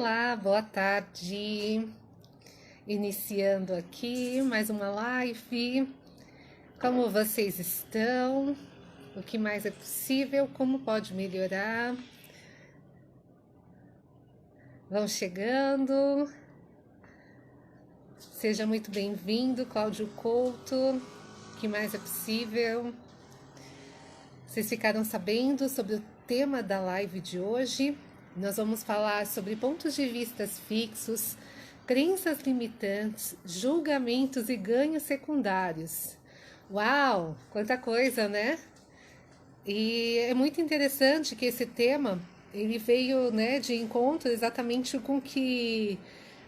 Olá, boa tarde. Iniciando aqui mais uma live. Como vocês estão? O que mais é possível? Como pode melhorar? Vão chegando. Seja muito bem-vindo, Cláudio Couto. O que mais é possível? Vocês ficaram sabendo sobre o tema da live de hoje? Nós vamos falar sobre pontos de vistas fixos, crenças limitantes, julgamentos e ganhos secundários. Uau, quanta coisa, né? E é muito interessante que esse tema ele veio, né, de encontro exatamente com o que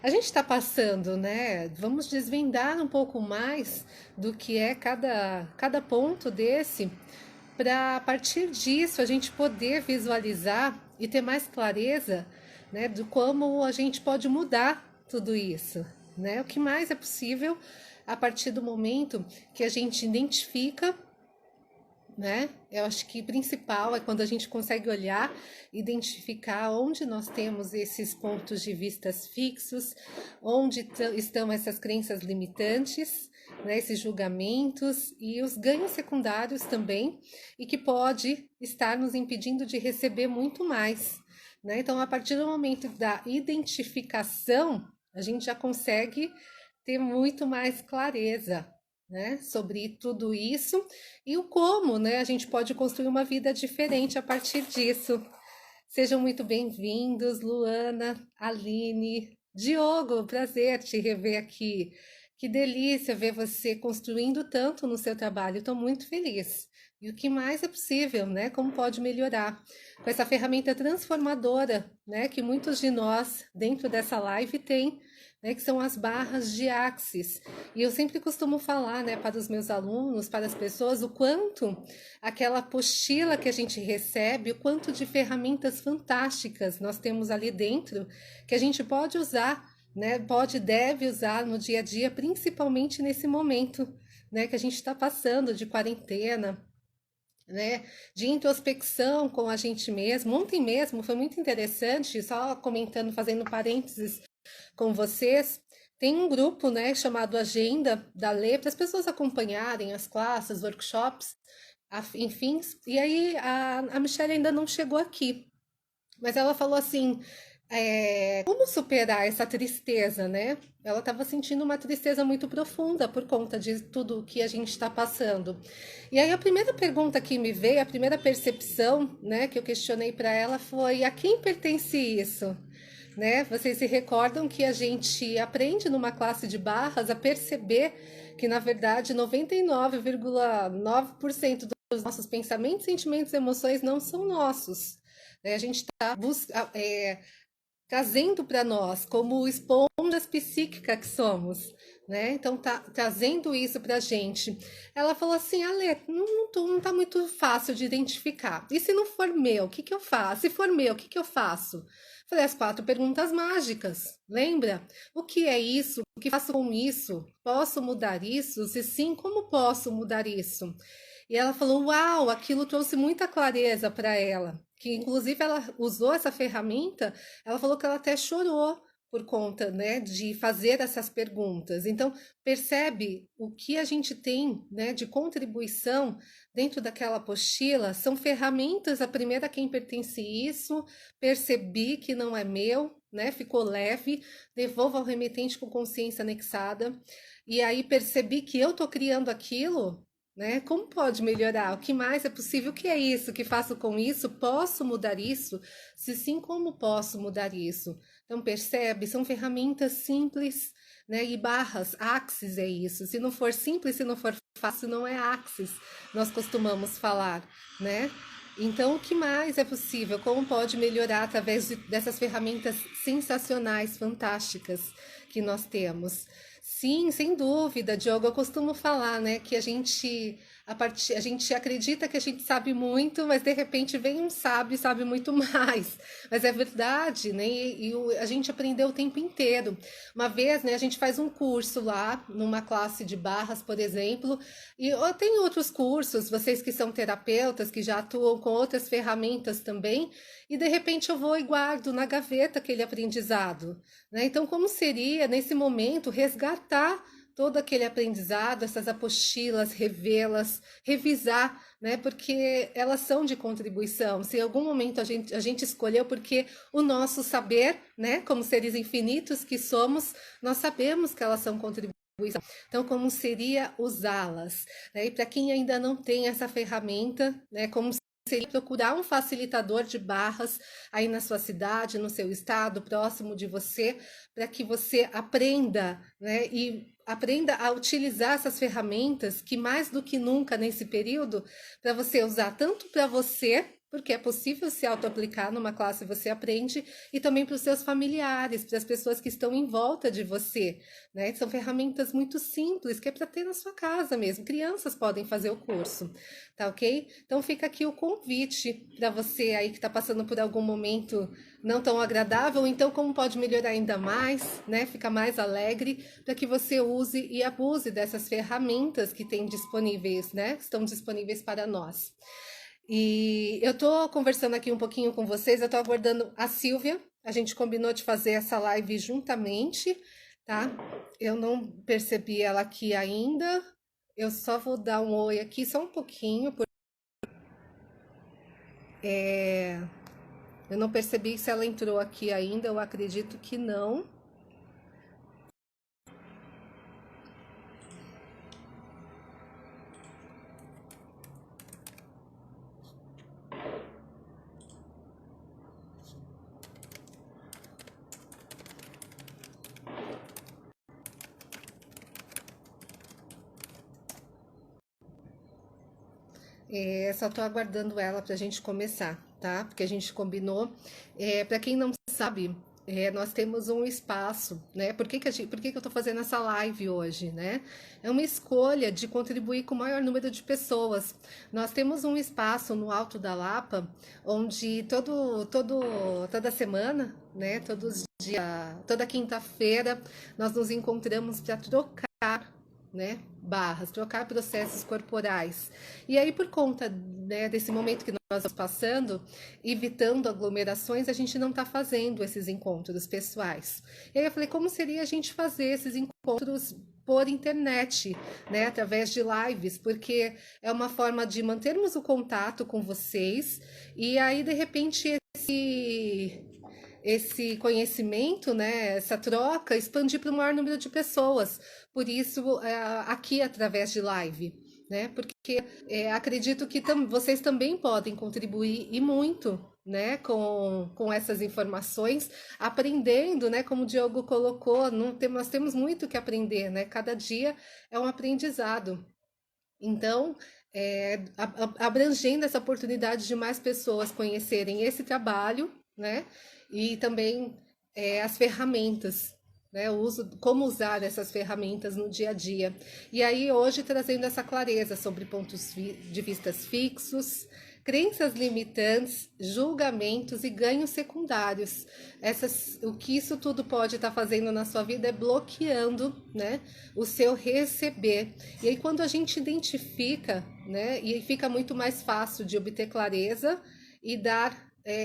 a gente está passando, né? Vamos desvendar um pouco mais do que é cada ponto desse, para a partir disso a gente poder visualizar e ter mais clareza, né, de como a gente pode mudar tudo isso, né? O que mais é possível a partir do momento que a gente identifica, né? Eu acho que principal é quando a gente consegue olhar, identificar onde nós temos esses pontos de vistas fixos, onde estão essas crenças limitantes, né? Esses julgamentos e os ganhos secundários também, e que pode estar nos impedindo de receber muito mais, né? Então, a partir do momento da identificação, a gente já consegue ter muito mais clareza, né, sobre tudo isso e o como, né, a gente pode construir uma vida diferente a partir disso. Sejam muito bem-vindos, Luana, Aline, Diogo, prazer te rever aqui. Que delícia ver você construindo tanto no seu trabalho, estou muito feliz. E o que mais é possível, né? Como pode melhorar com essa ferramenta transformadora, né? Que muitos de nós dentro dessa live têm, né, que são as barras de Axis. E eu sempre costumo falar, né, para os meus alunos, para as pessoas, o quanto aquela apostila que a gente recebe, o quanto de ferramentas fantásticas nós temos ali dentro, que a gente pode usar, né, pode, deve usar no dia a dia, principalmente nesse momento, né, que a gente está passando de quarentena, né, de introspecção com a gente mesmo. Ontem mesmo foi muito interessante, só comentando, fazendo parênteses com vocês, tem um grupo, né, chamado Agenda da Lê, para as pessoas acompanharem as classes, workshops, enfim. E aí a Michelle ainda não chegou aqui, mas ela falou assim, como superar essa tristeza, né? Ela estava sentindo uma tristeza muito profunda por conta de tudo que a gente está passando. E aí a primeira pergunta que me veio, a primeira percepção, né, que eu questionei para ela foi: a quem pertence isso? Né? Vocês se recordam que a gente aprende numa classe de barras a perceber que, na verdade, 99,9% dos nossos pensamentos, sentimentos e emoções não são nossos. Né? A gente está trazendo para nós como esponjas psíquicas que somos, né? Então tá trazendo isso para a gente. Ela falou assim: Ale, não tá muito fácil de identificar. E se não for meu, o que que eu faço? Se for meu, o que que eu faço? Falei as 4 perguntas mágicas. Lembra? O que é isso? O que faço com isso? Posso mudar isso? Se sim, como posso mudar isso? E ela falou: uau, aquilo trouxe muita clareza para ela. Que inclusive ela usou essa ferramenta, ela falou que ela até chorou por conta, né, de fazer essas perguntas. Então, percebe o que a gente tem, né, de contribuição dentro daquela apostila, são ferramentas. A primeira, a quem pertence isso, percebi que não é meu, né, ficou leve, devolvo ao remetente com consciência anexada, e aí percebi que eu tô criando aquilo, né? Como pode melhorar? O que mais é possível? O que é isso? O que faço com isso? Posso mudar isso? Se sim, como posso mudar isso? Então, percebe? São ferramentas simples, né? E barras, axis é isso. Se não for simples, se não for fácil, não é axis, nós costumamos falar, né? Então, o que mais é possível? Como pode melhorar através dessas ferramentas sensacionais, fantásticas que nós temos? Sim, sem dúvida, Diogo. Eu costumo falar, né, que a gente a gente acredita que a gente sabe muito, mas de repente vem um sábio e sabe muito mais. Mas é verdade, né? A gente aprendeu o tempo inteiro. Uma vez, né, a gente faz um curso lá, numa classe de barras, por exemplo, e ou tem outros cursos, vocês que são terapeutas, que já atuam com outras ferramentas também, e de repente eu vou e guardo na gaveta aquele aprendizado, né? Então, como seria, nesse momento, resgatar todo aquele aprendizado, essas apostilas, revê-las, revisar, né? Porque elas são de contribuição. Se em algum momento a gente escolheu, porque o nosso saber, né? Como seres infinitos que somos, nós sabemos que elas são contribuição. Então, como seria usá-las? Né? E para quem ainda não tem essa ferramenta, né? Como seria procurar um facilitador de barras aí na sua cidade, no seu estado, próximo de você, para que você aprenda, né? E aprenda a utilizar essas ferramentas que mais do que nunca nesse período, para você usar tanto para você, porque é possível se auto-aplicar numa classe, você aprende, e também para os seus familiares, para as pessoas que estão em volta de você, né? São ferramentas muito simples, que é para ter na sua casa mesmo. Crianças podem fazer o curso, tá ok? Então fica aqui o convite para você aí que está passando por algum momento não tão agradável, então como pode melhorar ainda mais, né? Fica mais alegre, para que você use e abuse dessas ferramentas que tem disponíveis, né? Que estão disponíveis para nós. E eu tô conversando aqui um pouquinho com vocês, eu tô aguardando a Silvia. A gente combinou de fazer essa live juntamente, tá? Eu não percebi ela aqui ainda. Eu só vou dar um oi aqui, só um pouquinho. Eu não percebi se ela entrou aqui ainda, eu acredito que não. Só tô aguardando ela para a gente começar, tá? Porque a gente combinou. Para quem não sabe, nós temos um espaço, né? Por que que eu tô fazendo essa live hoje, né? É uma escolha de contribuir com o maior número de pessoas. Nós temos um espaço no Alto da Lapa, onde toda semana, né? Toda quinta-feira, nós nos encontramos para trocar, né, barras, trocar processos corporais. E aí, por conta, né, desse momento que nós estamos passando, evitando aglomerações, a gente não está fazendo esses encontros pessoais. E aí eu falei, como seria a gente fazer esses encontros por internet, né, através de lives, porque é uma forma de mantermos o contato com vocês, e aí, de repente, esse conhecimento, né, essa troca, expandir para o maior número de pessoas. Por isso, aqui através de live, né? Porque acredito que vocês também podem contribuir e muito, né, com essas informações, aprendendo, né, como o Diogo colocou, nós temos muito que aprender, né? Cada dia é um aprendizado. Então, abrangendo essa oportunidade de mais pessoas conhecerem esse trabalho, né? E também as ferramentas, né? Como usar essas ferramentas no dia a dia. E aí, hoje, trazendo essa clareza sobre pontos de vistas fixos, crenças limitantes, julgamentos e ganhos secundários. O que isso tudo pode estar fazendo na sua vida é bloqueando, né, o seu receber. E aí, quando a gente identifica, né, e fica muito mais fácil de obter clareza e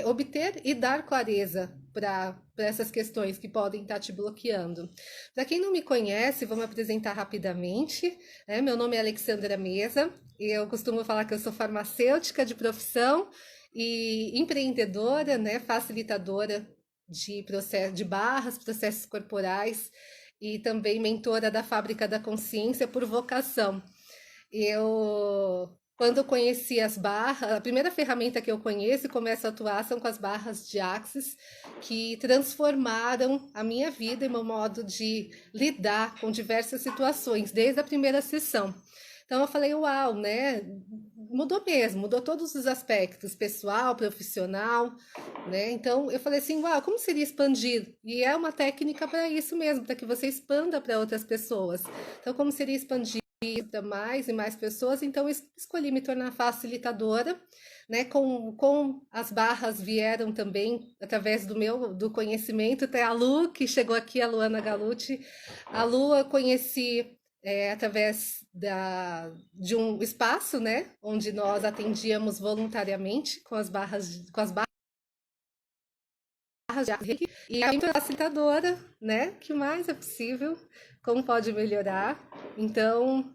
obter e dar clareza para essas questões que podem estar te bloqueando. Para quem não me conhece, vou me apresentar rapidamente. Né? Meu nome é Alexandra Mesa, eu costumo falar que eu sou farmacêutica de profissão e empreendedora, né? Facilitadora de barras, processos corporais e também mentora da Fábrica da Consciência por vocação. Quando eu conheci as barras, a primeira ferramenta que eu conheço e começo a atuar são com as barras de Axis, que transformaram a minha vida e meu modo de lidar com diversas situações, desde a primeira sessão. Então eu falei, uau, né? Mudou mesmo, mudou todos os aspectos, pessoal, profissional, né? Então eu falei assim, uau, como seria expandir? E é uma técnica para isso mesmo, para que você expanda para outras pessoas. Então, como seria expandir mais e mais pessoas, então eu escolhi me tornar facilitadora, né? Com as barras vieram também através do conhecimento. Tem a Lu, que chegou aqui, a Luana Galucci. A Lu eu conheci através de um espaço, né? Onde nós atendíamos voluntariamente com as barras de Reiki, e a facilitadora, né? Que mais é possível, como pode melhorar. Então,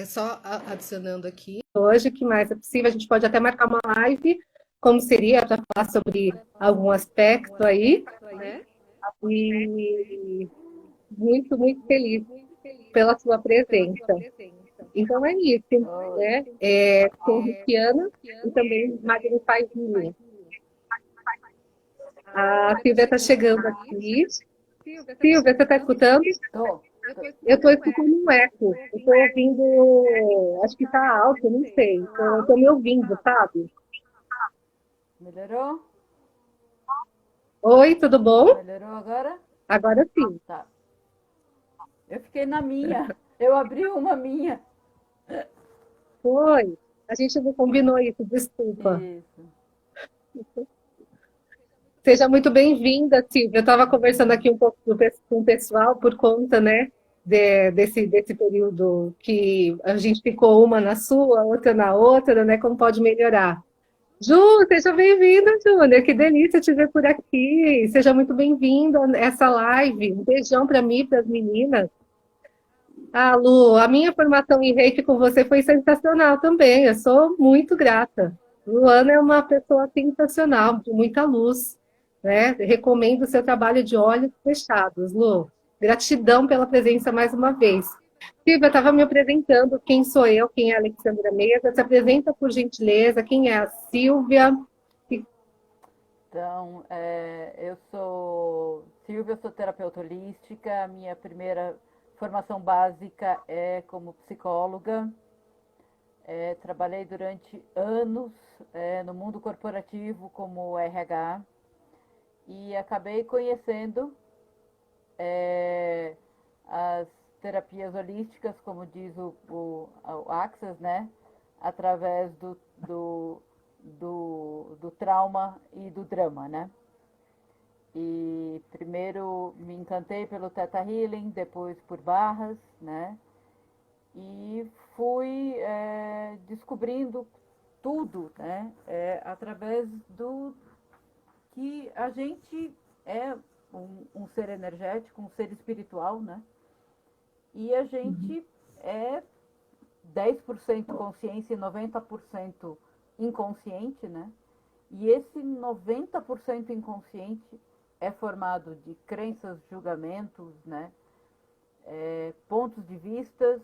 só adicionando aqui. Hoje, o que mais é possível? A gente pode até marcar uma live, como seria, para falar sobre algum aspecto aí, né? E muito, muito feliz pela sua presença. Então é isso, né? Sou reikiana e também Magnify Healing. A Silvia está chegando aqui. Silvia, você está escutando? Eu estou escutando um eco. Eu estou ouvindo. Acho que está alto, não sei. Eu estou me ouvindo, sabe? Melhorou? Oi, tudo bom? Melhorou agora? Agora sim. Tá. Eu fiquei na minha. Eu abri uma minha. Foi. A gente não combinou isso, desculpa. Isso. Seja muito bem-vinda, Silvia. Eu estava conversando aqui um pouco com o pessoal por conta, né, desse período que a gente ficou uma na sua, outra na outra, né? Como pode melhorar. Ju, seja bem-vinda, Júlia. Que delícia te ver por aqui. Seja muito bem-vinda a essa live. Um beijão para mim, para as meninas. Ah, Lu, a minha formação em Reiki com você foi sensacional também. Eu sou muito grata. Luana é uma pessoa sensacional, de muita luz, né? Recomendo o seu trabalho de olhos fechados, Lu. Gratidão pela presença mais uma vez. Silvia, estava me apresentando. Quem sou eu? Quem é a Alexandra Mesa? Se apresenta, por gentileza. Quem é a Silvia? Então, eu sou Silvia, sou terapeuta holística. A minha primeira formação básica é como psicóloga. Trabalhei durante anos no mundo corporativo como RH e acabei conhecendo as terapias holísticas, como diz o Access, né? Através do trauma e do drama, né? E primeiro me encantei pelo Theta Healing, depois por barras, né? E fui descobrindo tudo, né? Através do que a gente é um ser energético, um ser espiritual, né? E a gente é 10% consciência e 90% inconsciente, né? E esse 90% inconsciente é formado de crenças, julgamentos, né? Pontos de vistas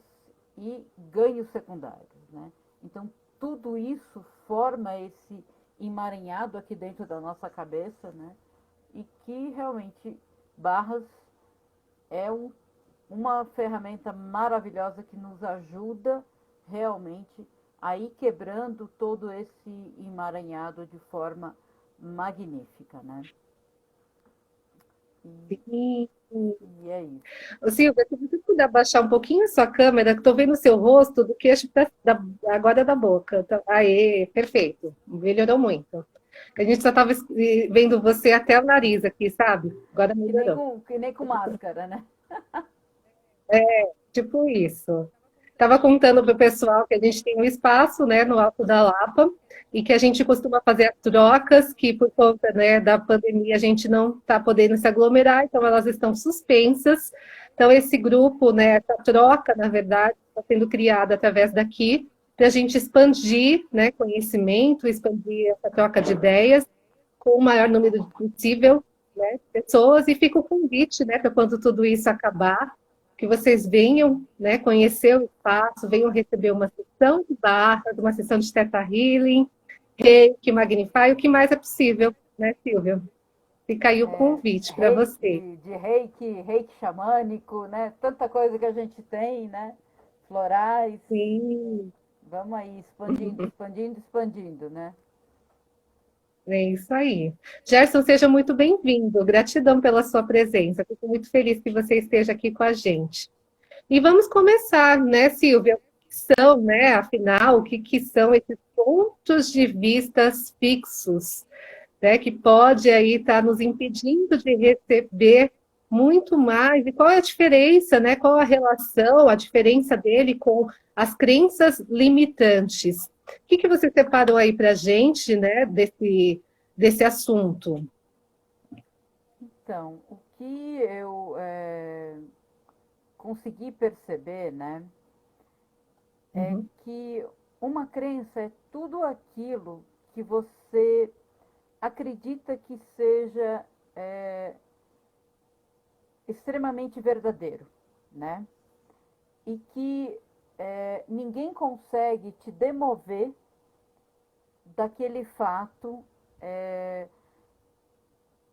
e ganhos secundários, né? Então, tudo isso forma esse emaranhado aqui dentro da nossa cabeça, né? E que realmente Barras é uma ferramenta maravilhosa que nos ajuda realmente a ir quebrando todo esse emaranhado de forma magnífica, né? Sim. E é isso. Ô, Silvia, se você puder baixar um pouquinho a sua câmera, que estou vendo o seu rosto do queixo agora da boca. Então, aê, perfeito. Melhorou muito. A gente só estava vendo você até o nariz aqui, sabe? Agora melhorou. Que nem com máscara, né? Tipo isso. Estava contando para o pessoal que a gente tem um espaço, né, no Alto da Lapa, e que a gente costuma fazer as trocas, que por conta, né, da pandemia a gente não está podendo se aglomerar, então elas estão suspensas. Então esse grupo, né, essa troca, na verdade, está sendo criada através daqui, para a gente expandir, né, conhecimento, expandir essa troca de ideias com o maior número possível, né, de pessoas, e fica o convite, né, para quando tudo isso acabar, que vocês venham, né, conhecer o espaço, venham receber uma sessão de barras, uma sessão de Theta Healing, Reiki, Magnify, o que mais é possível, né, Silvia? Fica aí o convite para você. De reiki xamânico, né? Tanta coisa que a gente tem, né? Florais. Sim. Vamos aí, expandindo, né? É isso aí. Gerson, seja muito bem-vindo. Gratidão pela sua presença. Fico muito feliz que você esteja aqui com a gente. E vamos começar, né, Silvia? O que são, né, afinal, o que, que são esses pontos de vistas fixos, né, que pode aí estar nos impedindo de receber muito mais? E qual é a diferença, né? Qual a relação, a diferença dele com as crenças limitantes? O que, que você separou aí para a gente, né, desse assunto? Então, o que eu consegui perceber, né, é Uhum, que uma crença é tudo aquilo que você acredita que seja é, extremamente verdadeiro, né? E que ninguém consegue te demover daquele fato, é,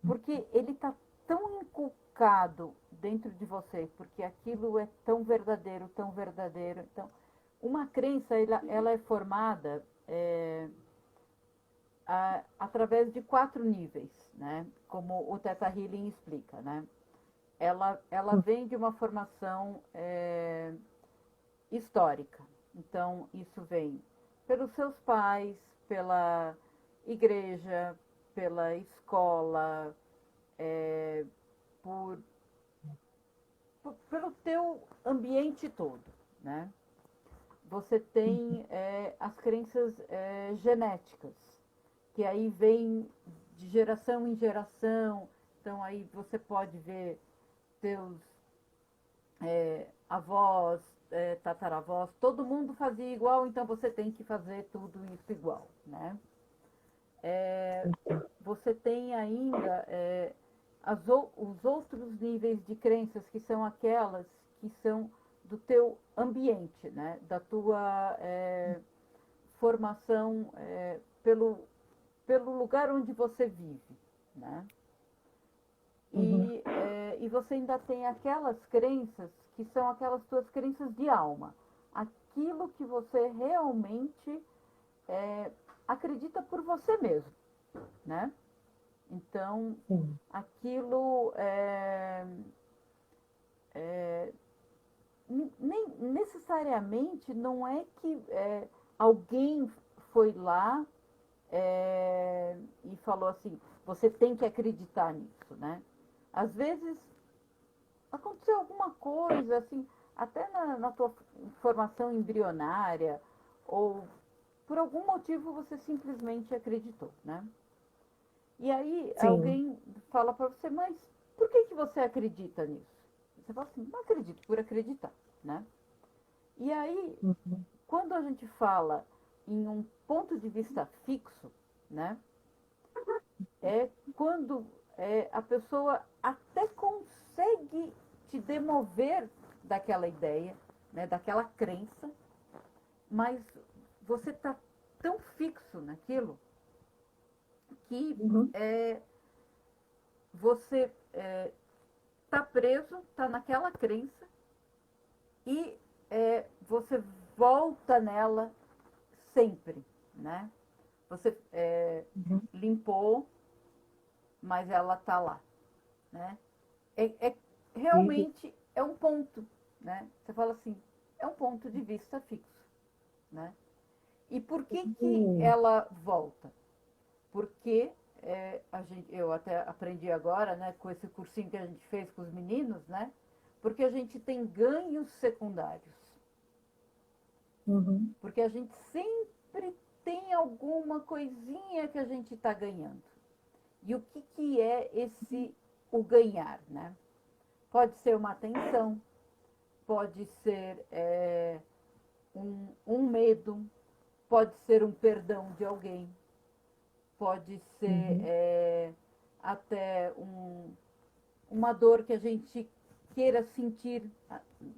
porque ele está tão inculcado dentro de você, porque aquilo é tão verdadeiro, tão verdadeiro. Então, uma crença ela é formada através de 4 níveis, né? Como o Theta Healing explica, né? Ela vem de uma formação histórica. Então, isso vem pelos seus pais, pela igreja, pela escola, é, por, pelo teu ambiente todo, né? Você tem as crenças genéticas, que aí vem de geração em geração. Então aí você pode ver teus avós, tataravós, todo mundo fazia igual, então você tem que fazer tudo isso igual, né? Você tem ainda os outros níveis de crenças, que são aquelas que são do teu ambiente, né? Da tua formação pelo lugar onde você vive, né? uhum, E você ainda tem aquelas crenças que são aquelas tuas crenças de alma. Aquilo que você realmente acredita por você mesmo, né? Então, sim. aquilo nem necessariamente não é que alguém foi lá e falou assim, você tem que acreditar nisso, né? Às vezes aconteceu alguma coisa, assim, até na tua formação embrionária, ou por algum motivo você simplesmente acreditou, né? E aí Sim. alguém fala para você, mas por que, que você acredita nisso? Você fala assim, não acredito por acreditar, né? E aí, Uhum, quando a gente fala em um ponto de vista fixo, né? É quando a pessoa até consegue te demover daquela ideia, né, daquela crença, mas você está tão fixo naquilo que uhum, você está preso, está naquela crença e você volta nela sempre, né? Você uhum, limpou, mas ela está lá, né? É, uhum. realmente é um ponto, né? Você fala assim, é um ponto de vista fixo, né? E por que que Uhum. ela volta? Porque eu até aprendi agora, né, com esse cursinho que a gente fez com os meninos, né? Porque a gente tem ganhos secundários. Uhum. Porque a gente sempre tem alguma coisinha que a gente está ganhando. E o que, que é o ganhar, né? Pode ser uma atenção, pode ser um medo, pode ser um perdão de alguém, pode ser Uhum. até uma dor que a gente queira sentir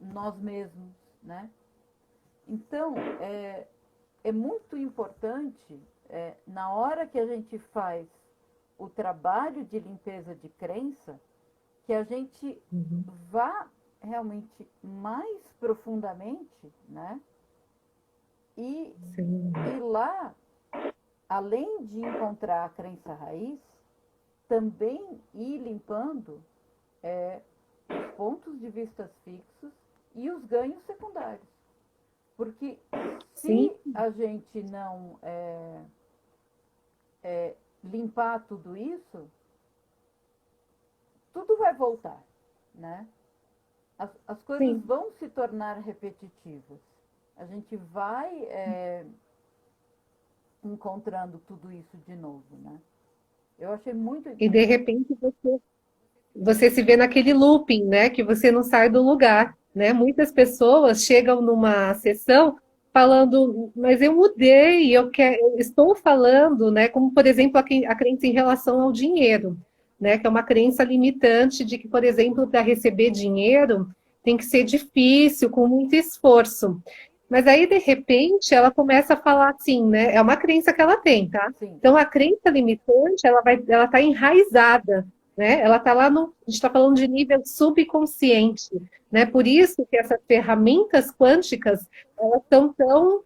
nós mesmos, né? Então, é muito importante, na hora que a gente faz o trabalho de limpeza de crença, que a gente Uhum. vá realmente mais profundamente, né? E, Sim. e lá, além de encontrar a crença raiz, também ir limpando os pontos de vista fixos e os ganhos secundários. Porque se Sim. a gente não limpar tudo isso, tudo vai voltar, né? As coisas Sim. vão se tornar repetitivas. A gente vai encontrando tudo isso de novo, né? Eu achei muito. E de repente você se vê naquele looping, né? Que você não sai do lugar, né? Muitas pessoas chegam numa sessão falando, mas eu mudei, eu estou falando, né? Como, por exemplo, a crença em relação ao dinheiro, né? Que é uma crença limitante de que, por exemplo, para receber dinheiro tem que ser difícil, com muito esforço. Mas aí, de repente, ela começa a falar assim, né? É uma crença que ela tem, tá? Sim, Então, a crença limitante, ela está enraizada, né? Ela está lá no, a gente está falando de nível subconsciente, né? Por isso que essas ferramentas quânticas elas são tão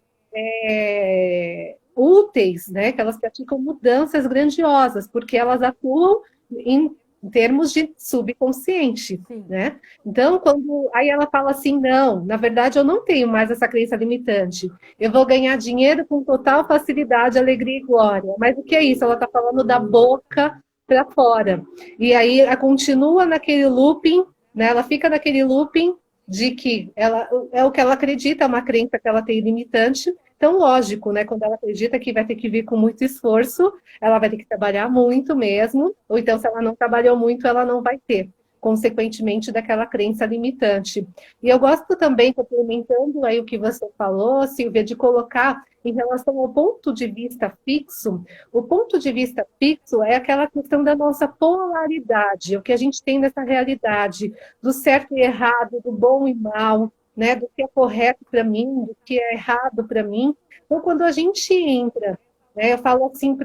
úteis, né? Que elas praticam mudanças grandiosas, porque elas atuam em termos de subconsciente, sim, né? Então, quando aí ela fala assim, não, na verdade eu não tenho mais essa crença limitante. Eu vou ganhar dinheiro com total facilidade, alegria e glória. Mas o que é isso? Ela está falando da boca para fora. E aí ela continua naquele looping, né? Ela fica naquele looping de que ela é o que ela acredita, é uma crença que ela tem limitante. Então, lógico, né? Quando ela acredita que vai ter que vir com muito esforço, ela vai ter que trabalhar muito mesmo, ou então, se ela não trabalhou muito, ela não vai ter, consequentemente, daquela crença limitante. E eu gosto também, complementando aí o que você falou, Silvia, de colocar em relação ao ponto de vista fixo. O ponto de vista fixo é aquela questão da nossa polaridade, o que a gente tem nessa realidade, do certo e errado, do bom e mal, né, do que é correto para mim, do que é errado para mim. Então, quando a gente entra, né, eu falo assim,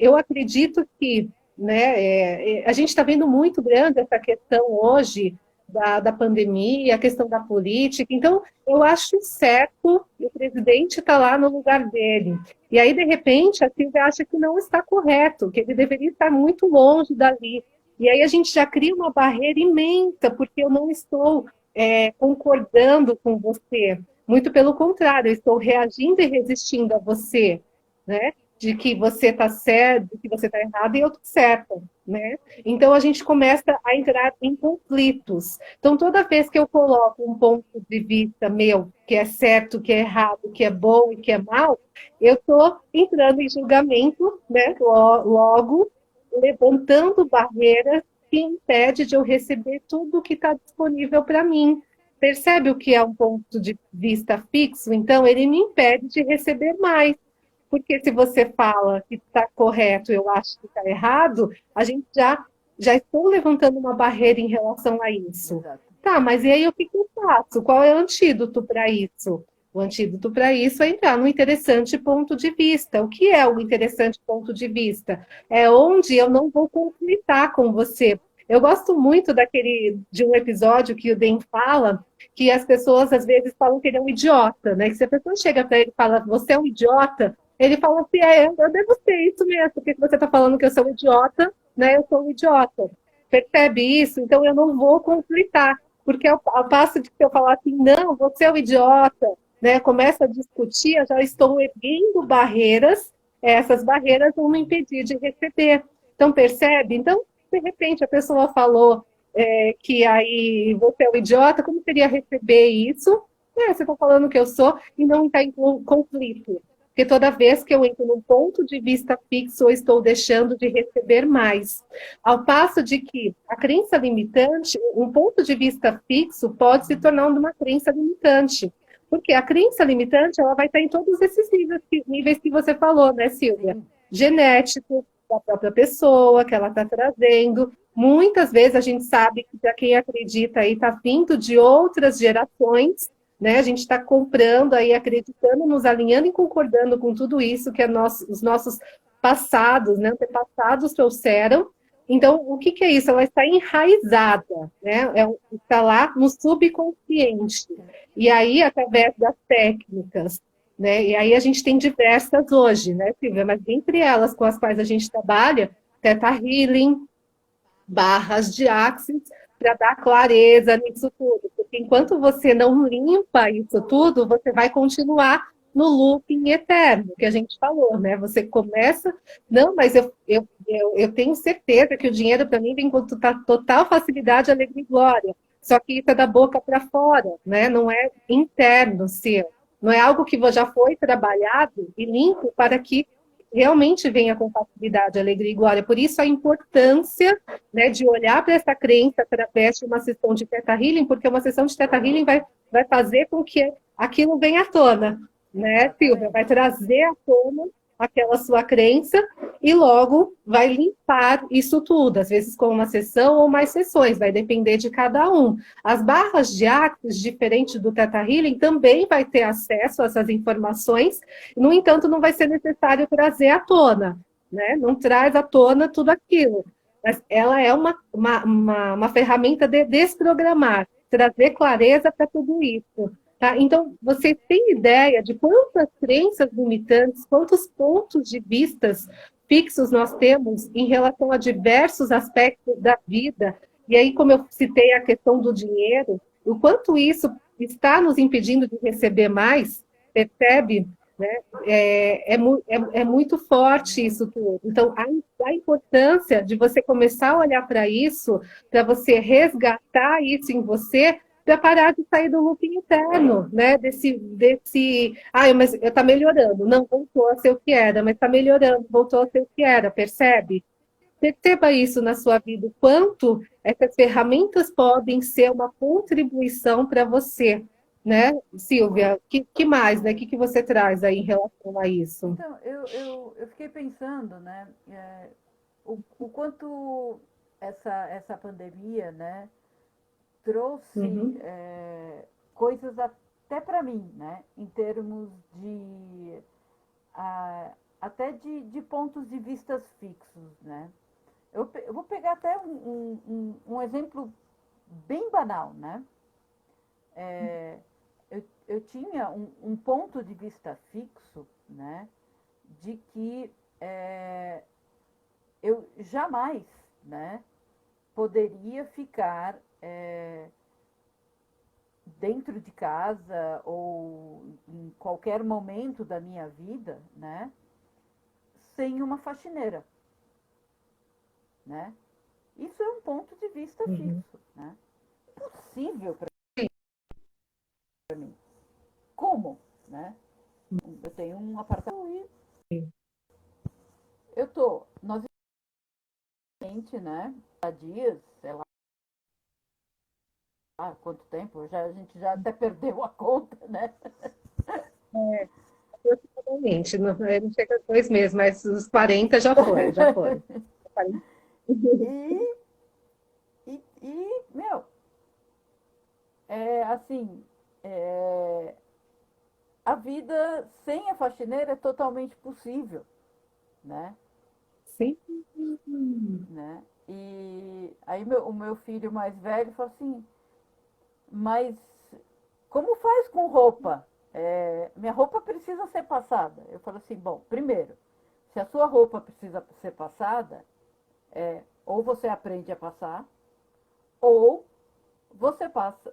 eu acredito que, né, a gente está vendo muito grande essa questão hoje da pandemia, a questão da política. Então, eu acho certo o presidente está lá no lugar dele. E aí, de repente, a Silvia acha que não está correto, que ele deveria estar muito longe dali. E aí a gente já cria uma barreira imensa, porque eu não estou concordando com você. Muito pelo contrário, eu estou reagindo e resistindo a você, né? De que você está certo, de que você está errado e eu estou certa, né? Então a gente começa a entrar em conflitos. Então toda vez que eu coloco um ponto de vista meu, que é certo, que é errado, que é bom e que é mal, eu estou entrando em julgamento, né? Logo levantando barreiras que impede de eu receber tudo que está disponível para mim. Percebe o que é um ponto de vista fixo? Então, ele me impede de receber mais. Porque se você fala que está correto, eu acho que está errado, a gente já estou levantando uma barreira em relação a isso. exato. Tá, mas e aí o que que eu faço? Qual é o antídoto para isso? O antídoto para isso é entrar no interessante ponto de vista. O que é o interessante ponto de vista? É onde eu não vou conflitar com você. Eu gosto muito de um episódio que o Den fala que as pessoas às vezes falam que ele é um idiota, né? Que se a pessoa chega para ele e fala, você é um idiota, ele fala assim, eu devo ser isso mesmo, porque você está falando que eu sou um idiota, né? Eu sou um idiota. Percebe isso? Então eu não vou conflitar, porque ao passo de que eu falar assim, não, você é um idiota, né? Começa a discutir, eu já estou erguendo barreiras, essas barreiras vão me impedir de receber. Então, percebe? Então, de repente, a pessoa falou que aí você é um idiota, como seria receber isso? Você está falando que eu sou e não está em conflito. Porque toda vez que eu entro num ponto de vista fixo, eu estou deixando de receber mais. Ao passo de que a crença limitante, um ponto de vista fixo pode se tornar uma crença limitante. Porque a crença limitante, ela vai estar em todos esses níveis que você falou, né, Silvia? Sim, Genético, da própria pessoa, que ela está trazendo. Muitas vezes a gente sabe que para quem acredita aí está vindo de outras gerações, né? A gente está comprando aí, acreditando, nos alinhando e concordando com tudo isso que os nossos passados, né, antepassados trouxeram. Então, o que, que é isso? Ela está enraizada, né? Está lá no subconsciente. E aí, através das técnicas, né? E aí a gente tem diversas hoje, né, Silvia? Mas entre elas com as quais a gente trabalha, Theta Healing, barras de Axis, para dar clareza nisso tudo. porque enquanto você não limpa isso tudo, você vai continuar no looping eterno, que a gente falou, né? Você começa, não, mas eu tenho certeza que o dinheiro para mim vem com total facilidade, alegria e glória. Só que isso é da boca para fora, né? Não é interno seu. Não é algo que já foi trabalhado e limpo para que realmente venha com facilidade, alegria e glória. Por isso a importância, né, de olhar para essa crença através de uma sessão de Theta Healing, porque uma sessão de Theta Healing vai fazer com que aquilo venha à tona, né, Silvia? Vai trazer à tona aquela sua crença e logo vai limpar isso tudo, às vezes com uma sessão ou mais sessões, vai depender de cada um. As barras de Axis, diferente do Theta Healing, também vai ter acesso a essas informações, no entanto, não vai ser necessário trazer à tona, né? Não traz à tona tudo aquilo, mas ela é uma ferramenta de desprogramar, trazer clareza para tudo isso. Tá? Então, você tem ideia de quantas crenças limitantes, quantos pontos de vistas fixos nós temos em relação a diversos aspectos da vida? E aí, como eu citei a questão do dinheiro, o quanto isso está nos impedindo de receber mais, percebe? Né? É muito forte isso tudo. Então, a importância de você começar a olhar para isso, para você resgatar isso em você, para parar de sair do loop interno, né? Mas está melhorando, não voltou a ser o que era, mas está melhorando, voltou a ser o que era, percebe? Perceba isso na sua vida, o quanto essas ferramentas podem ser uma contribuição para você, né, Silvia? Que mais, né? Que você traz aí em relação a isso? Então, eu fiquei pensando, né, o quanto essa pandemia, né, trouxe Uhum, coisas até para mim, né, em termos de até de pontos de vistas fixos, né. Eu vou pegar até um exemplo bem banal, né. Eu tinha um ponto de vista fixo, né, de que eu jamais, né, poderia ficar dentro de casa ou em qualquer momento da minha vida, né, sem uma faxineira, né? Isso é um ponto de vista uhum. fixo, né? Impossível para mim. Como, né? Eu tenho um apartamento Sim. e eu tô, nós né, há dias, sei lá, quanto tempo, a gente já até perdeu a conta, né? É, aproximadamente, não chega a 2 meses, mas os 40 já foi, já foram. 40. E, meu, assim, é, a vida sem a faxineira é totalmente possível, né? Sim. Né? E aí o meu filho mais velho falou assim, mas como faz com roupa? Minha roupa precisa ser passada. Eu falo assim, bom, primeiro, se a sua roupa precisa ser passada, ou você aprende a passar, ou você passa,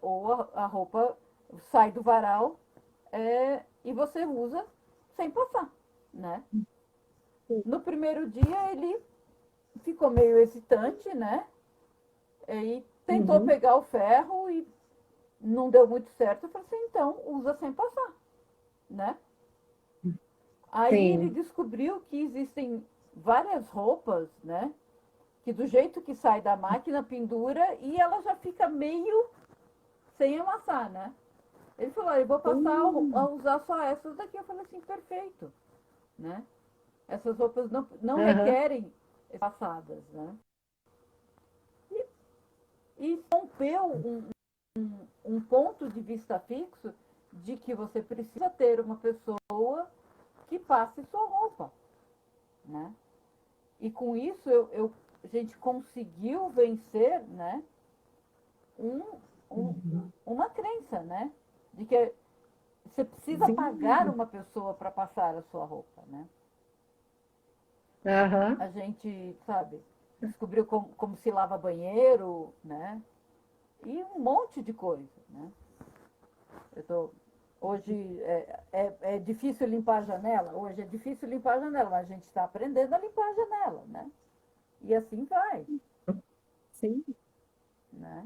ou a roupa sai do varal e você usa sem passar, né? No primeiro dia ele ficou meio hesitante, né? E tentou Uhum. pegar o ferro e não deu muito certo. Eu falei assim, então usa sem passar, né? Aí ele Sim. descobriu que existem várias roupas, né? Que do jeito que sai da máquina, pendura e ela já fica meio sem amassar, né? Ele falou, eu vou passar a usar só essas daqui. Eu falei assim, perfeito, né? Essas roupas não Aham. requerem passadas, né? E rompeu um ponto de vista fixo de que você precisa ter uma pessoa que passe sua roupa, né? E com isso a gente conseguiu vencer, né? Um, um, Uhum. uma crença, né? De que você precisa pagar Sim. uma pessoa para passar a sua roupa, né? Aham. A gente, sabe, descobriu como se lava banheiro, né? e um monte de coisa, né? Hoje é difícil limpar a janela, hoje é difícil limpar a janela, mas a gente está aprendendo a limpar a janela, né? E assim vai, Sim. né?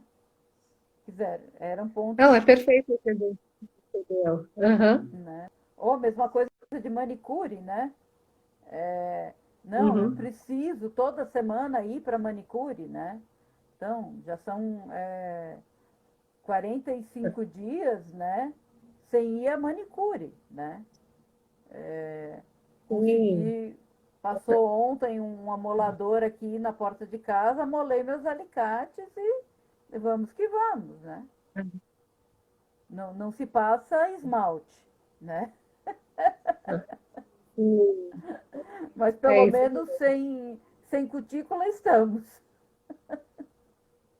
Quiser, era um ponto, Não, é perfeito o que a gente entendeu. Aham. né? Ou a mesma coisa de manicure, né? Não Uhum. preciso toda semana ir para manicure, né? Então, já são 45 dias, né? Sem ir a manicure, né? Sim. Consegui, passou ontem um amolador aqui na porta de casa, amolei meus alicates e vamos que vamos, né? Não, não se passa esmalte, né? Sim. Mas É pelo isso. menos sem cutícula estamos.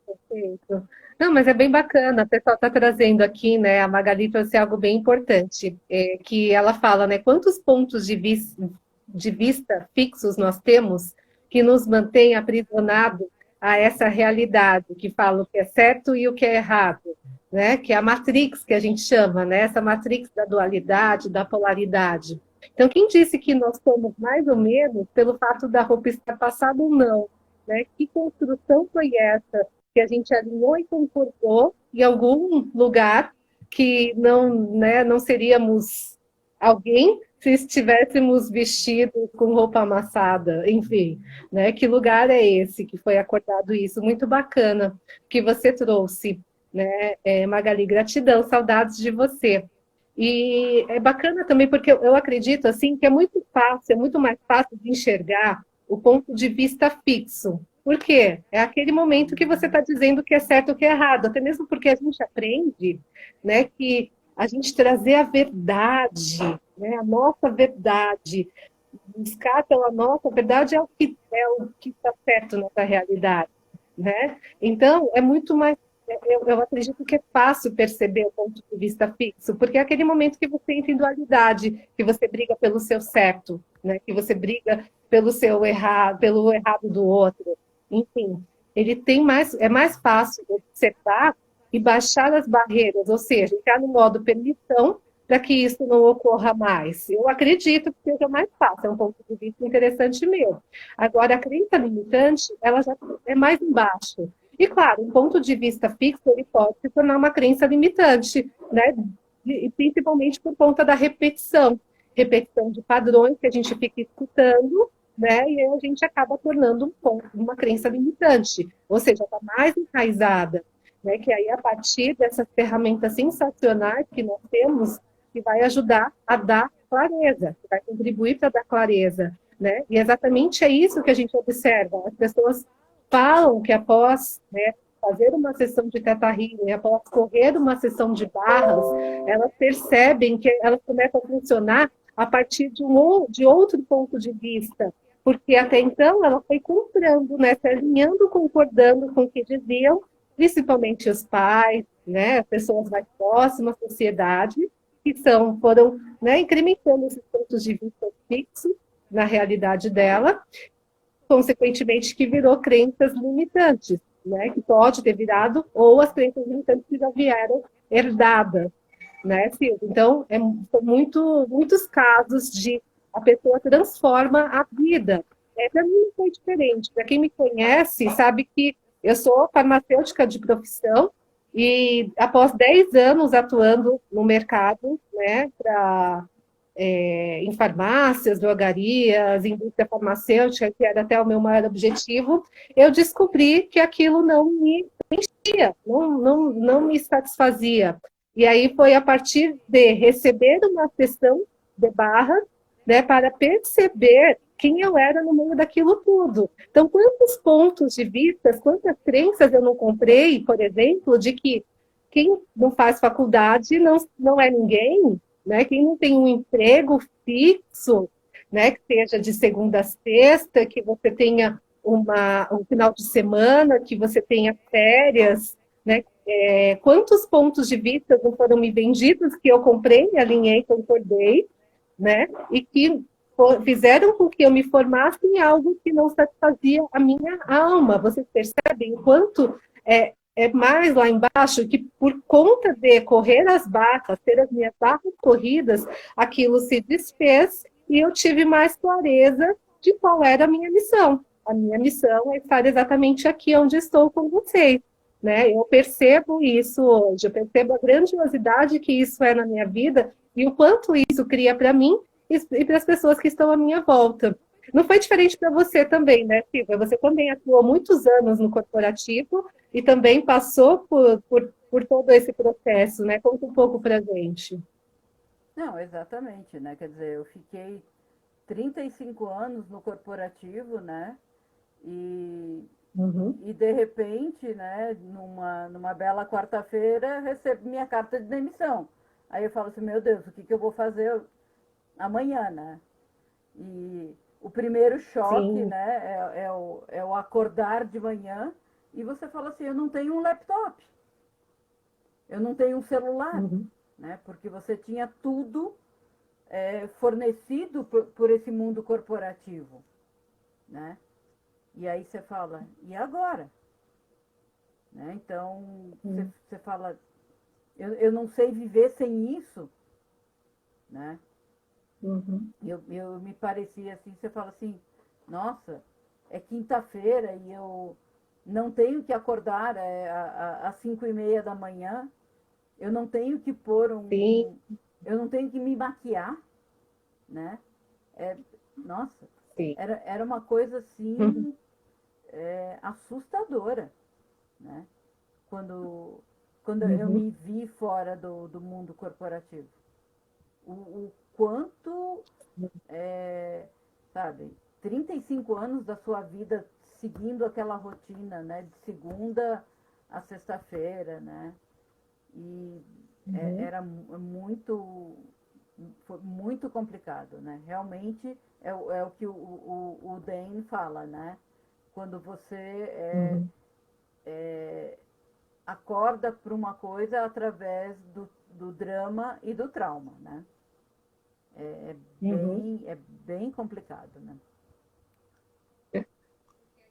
Perfeito. Não, mas é bem bacana, o pessoal está trazendo aqui, né? A Magali trouxe algo bem importante, que ela fala, né? Quantos pontos de vista fixos nós temos que nos mantém aprisionado a essa realidade, que fala o que é certo e o que é errado, né? Que é a Matrix que a gente chama, né? Essa Matrix da dualidade, da polaridade. Então, quem disse que nós somos mais ou menos pelo fato da roupa estar passada ou não, né? Que construção foi essa? Que a gente alinhou e concordou em algum lugar que não, né, não seríamos alguém se estivéssemos vestidos com roupa amassada, enfim, né? Que lugar é esse que foi acordado isso? Muito bacana que você trouxe, né, Magali? Gratidão, saudades de você. E é bacana também porque eu acredito assim que é muito fácil, é muito mais fácil de enxergar o ponto de vista fixo. Por quê? É aquele momento que você está dizendo que é certo ou que é errado, até mesmo porque a gente aprende, né, que a gente trazer a verdade, né, a nossa verdade, buscar pela nossa verdade é o que está certo nessa realidade, né? Então é muito mais eu acredito que é fácil perceber o ponto de vista fixo, porque é aquele momento que você entra em dualidade, que você briga pelo seu certo, né? Que você briga pelo seu errado, pelo errado do outro. Enfim, ele tem mais, é mais fácil observar e baixar as barreiras, ou seja, entrar no modo permissão para que isso não ocorra mais. Eu acredito que seja mais fácil, é um ponto de vista interessante meu. Agora, a crença limitante, ela já é mais embaixo. E, claro, um ponto de vista fixo, ele pode se tornar uma crença limitante, né? E principalmente por conta da repetição. Repetição de padrões que a gente fica escutando, né? E aí a gente acaba tornando um ponto, uma crença limitante. Ou seja, está mais enraizada. Né? Que aí, a partir dessas ferramentas sensacionais que nós temos, que vai ajudar a dar clareza, que vai contribuir para dar clareza. Né? E exatamente é isso que a gente observa. As pessoas falam que após, né, fazer uma sessão de Theta Healing, após correr uma sessão de barras, elas percebem que elas começam a funcionar a partir de outro ponto de vista, porque até então ela foi comprando, né, se alinhando, concordando com o que diziam, principalmente os pais, né, pessoas mais próximas, a sociedade, que foram, né, incrementando esses pontos de vista fixos na realidade dela, consequentemente que virou crenças limitantes, né? Que pode ter virado, ou as crenças limitantes que já vieram herdadas, né, Silvia? Então, são muitos casos de a pessoa transforma a vida. Para mim não foi diferente. Para quem me conhece, sabe que eu sou farmacêutica de profissão e após 10 anos atuando no mercado, né, em farmácias, drogarias, indústria farmacêutica, que era até o meu maior objetivo, eu descobri que aquilo não me preenchia, não me satisfazia. E aí foi a partir de receber uma sessão de barra, né, para perceber quem eu era no meio daquilo tudo. Então, quantos pontos de vista, quantas crenças eu não comprei, por exemplo, de que quem não faz faculdade não é ninguém, né? Quem não tem um emprego fixo, né? Que seja de segunda a sexta, que você tenha um final de semana, que você tenha férias, né? Quantos pontos de vista não foram me vendidos que eu comprei, alinhei, concordei, né? E que fizeram com que eu me formasse em algo que não satisfazia a minha alma. Vocês percebem o quanto é mais lá embaixo que por conta de correr as barras, ter as minhas barras corridas, aquilo se desfez e eu tive mais clareza de qual era a minha missão. A minha missão é estar exatamente aqui onde estou com vocês. Né? Eu percebo isso hoje, eu percebo a grandiosidade que isso é na minha vida e o quanto isso cria para mim e para as pessoas que estão à minha volta. Não foi diferente para você também, né, Silvia? Você também atuou muitos anos no corporativo e também passou por todo esse processo, né? Conta um pouco para a gente. Não, exatamente, né? Quer dizer, eu fiquei 35 anos no corporativo, né? E, Uhum. e de repente, né, numa bela quarta-feira, recebo minha carta de demissão. Aí eu falo assim, meu Deus, o que, que eu vou fazer amanhã, né? E o primeiro choque, Sim. né, é o acordar de manhã e você fala assim, eu não tenho um laptop, eu não tenho um celular, Uhum. né? Porque você tinha tudo fornecido por esse mundo corporativo, né? E aí você fala, e agora? Né? Então, Uhum. você fala, eu não sei viver sem isso, né? Uhum. Eu me parecia assim, você fala assim, nossa, é quinta-feira e eu não tenho que acordar às 5:30 da manhã, eu não tenho que pôr Sim. eu não tenho que me maquiar, né? É, nossa, Sim. era uma coisa Uhum. assim assustadora, né? Quando, quando eu Uhum. me vi fora do mundo corporativo. O quanto, é, sabe, 35 anos da sua vida seguindo aquela rotina, né? De segunda a sexta-feira, né? E Uhum. era muito, foi muito complicado, né? Realmente é o que o Dane fala, né? Quando você Uhum. acorda para uma coisa através do drama e do trauma, né? É, Uhum. é bem complicado, né?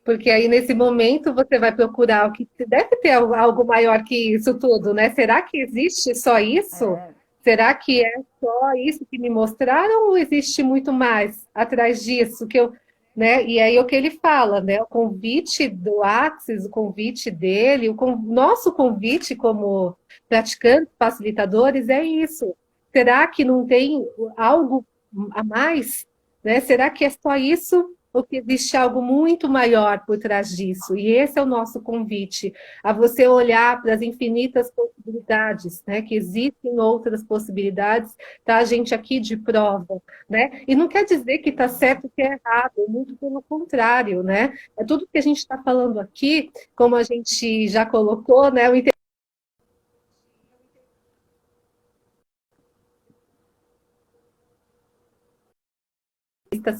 Porque aí, nesse momento, você vai procurar o que deve ter algo maior que isso tudo, né? Será que existe só isso? É, Será que é só isso que me mostraram ou existe muito mais atrás disso que eu, né? E aí o que ele fala, né? O convite do Axis, o convite dele, nosso convite como praticantes, facilitadores é isso. Será que não tem algo a mais, né? Será que é só isso? Ou que existe algo muito maior por trás disso. E esse é o nosso convite, a você olhar para as infinitas possibilidades, né? Que existem outras possibilidades, tá? A gente aqui de prova, né? E não quer dizer que está certo e que é errado, muito pelo contrário, né? É tudo que a gente está falando aqui, como a gente já colocou, né?